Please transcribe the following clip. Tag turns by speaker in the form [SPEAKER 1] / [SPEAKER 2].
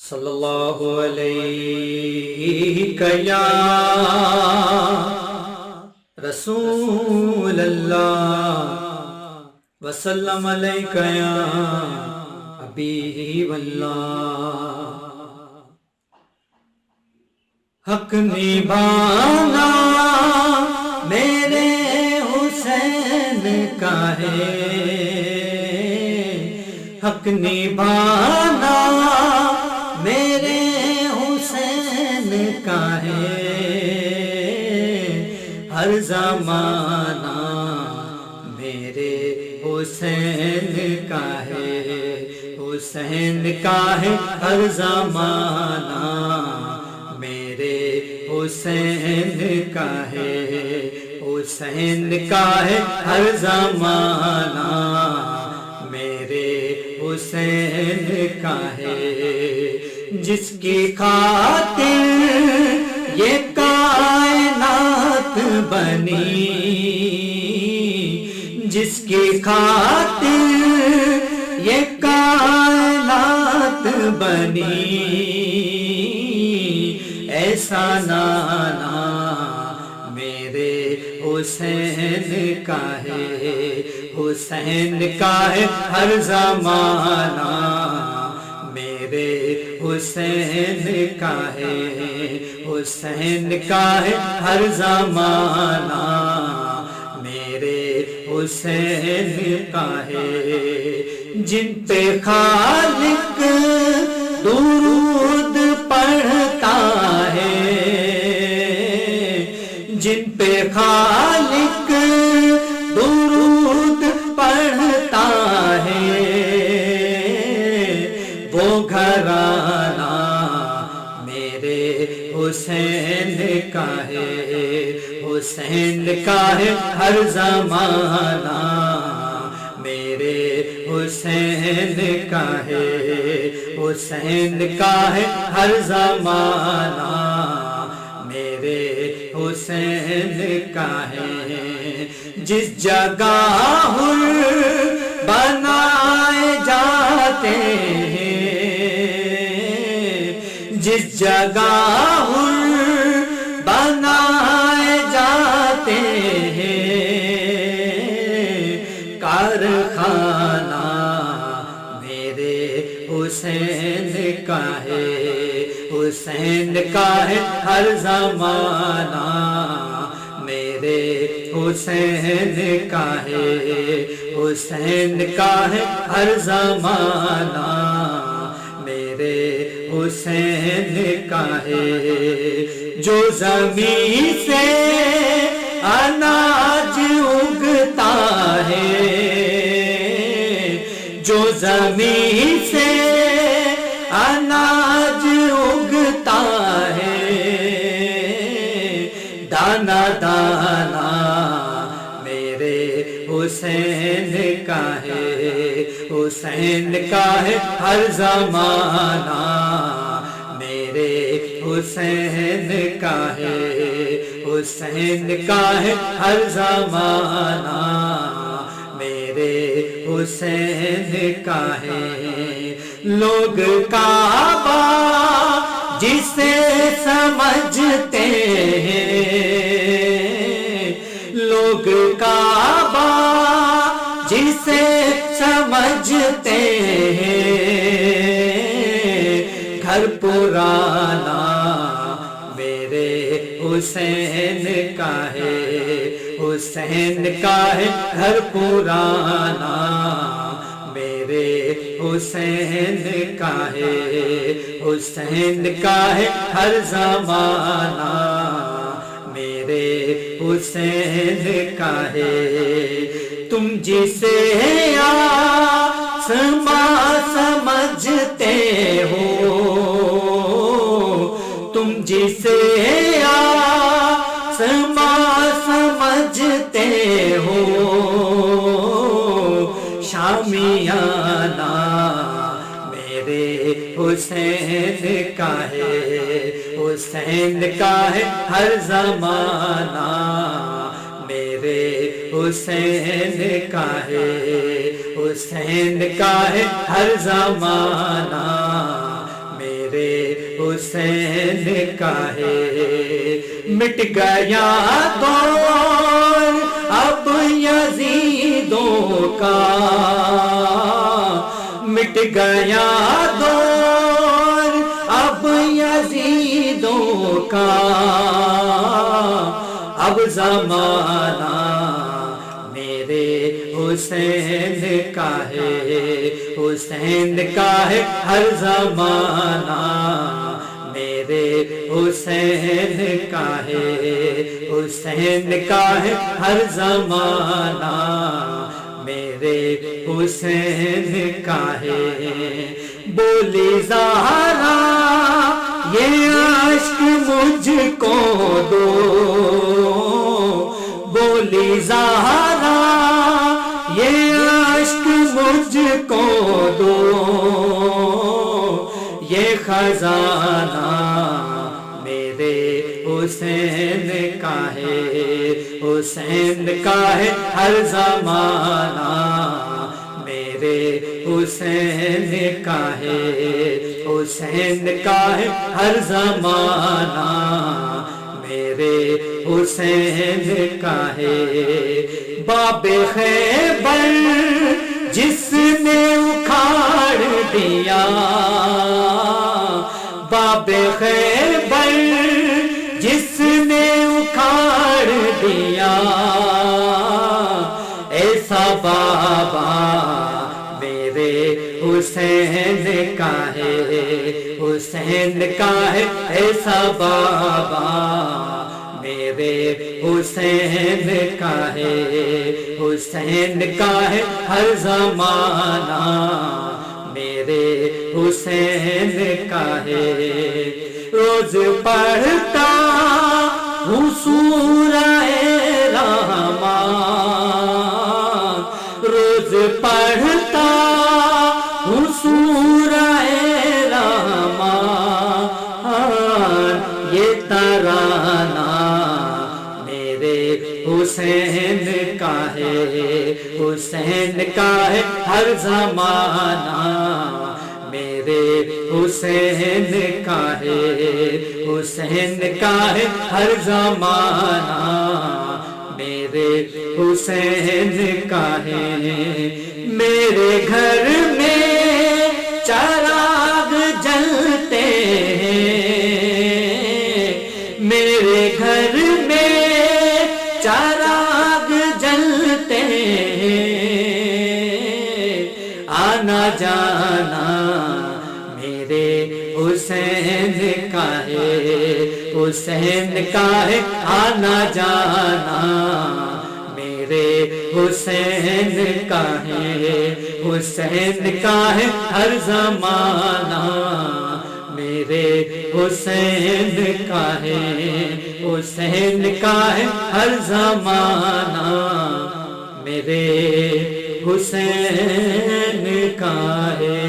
[SPEAKER 1] صلی اللہ علیہ یا رسول اللہ وسلم علیک یا حبیب اللہ۔ حق نبھانا میرے حسین کا ہے، حق نبھانا میرے حسین کا ہے، ہر زمانہ میرے حسین کا ہے، حسین کا ہے ہر زمانہ میرے حسین کا ہے، حسین کا ہے ہر زمانہ میرے حسین کا ہے، جس کی خاطر یہ کائنات بنی، جس کی خاطر یہ کائنات بنی، ایسا نانا میرے حسین کا ہے، حسین کا ہے ہر زمانہ میرے حسین کا ہے، حسین کا ہے ہر زمانہ میرے حسین کا ہے، جن پہ خالق درود پڑھتا ہے، جن پہ خالق درود پڑھتا ہے، وہ گھرانہ میرے حسین کا ہے، حسین کا ہے ہر زمانہ میرے حسین کا ہے، حسین کا ہے ہر زمانہ میرے حسین کا ہے، جس جگہ حر بنائے جاتے ہیں، جس جگہ حر بنائے جاتے ہیں، کارخانہ میرے حسین کا ہے، حسین کا ہے ہر زمانہ میرے حسین کا ہے، حسین کا ہے ہر زمانہ میرے حسین کا ہے، جو زمین سے اناج اگتا ہے، جو زمین سے اناج اگتا ہے، دانا دانا میرے حسین کا ہے، حسین کا ہے ہر زمانہ میرے حسین کا ہے، حسین کا ہے ہر زمانہ میرے حسین کا ہے، لوگ کعبہ جسے سمجھتے ہیں، لوگ کعبہ جسے سمجھتے ہیں، گھر پرانا میرے حسین کا ہے، حسین کا ہے گھر پرانا میرے حسین کا ہے، حسین کا ہے ہر زمانہ میرے حسین کا ہے، تم جسے آسماں سمجھتے ہو، تم جسے آسماں سمجھتے ہو، شامیانہ میرے حسین کا ہے، حسین کا ہے ہر زمانہ میرے حسین کا ہے، حسین کا ہے ہر زمانہ میرے حسین کا ہے مٹ گیا دور اب یزیدوں کا مٹ گیا دور اب یزیدوں کا اب زمانہ میرے حسین کا ہے حسین کا ہے ہر زمانہ میرے حسین کا ہے حسین کا ہے ہر زمانہ میرے حسین کا ہے بولی زہرا یہ عشق مجھ کو دو بولی زہرا یہ عشق مجھ کو دو یہ خزانہ میرے حسین کا ہے حسین کا ہے ہر زمانہ میرے حسین کا ہے حسین کا ہے ہر زمانہ میرے حسین کا ہے باب خیبر جس نے اکھاڑ دیا باب خیبر جس نے اکھاڑ دیا ایسا بابا میرے حسین کا ہے حسین کا ہے ایسا بابا میرے حسین کا ہے حسین کا ہے ہر زمانہ میرے حسین کا ہے روز پڑھتا ہوں سورہ رحمان روز پڑھتا ہوں سورہ رحمان یہ ترانہ میرے حسین کا ہے حسین کا ہے ہر زمانہ میرے حسین کا ہے حسین کا ہے ہر زمانہ میرے حسین کا ہے میرے گھر میں چراغ جلتے ہیں میرے گھر میں چراغ جلتے ہیں آنا جانا میرے حسین کا ہے حسین کا ہے آنا جانا میرے حسین کا ہے حسین کا ہے ہر زمانہ میرے حسین کا ہے حسین کا ہے ہر زمانہ میرے حسین کا ہے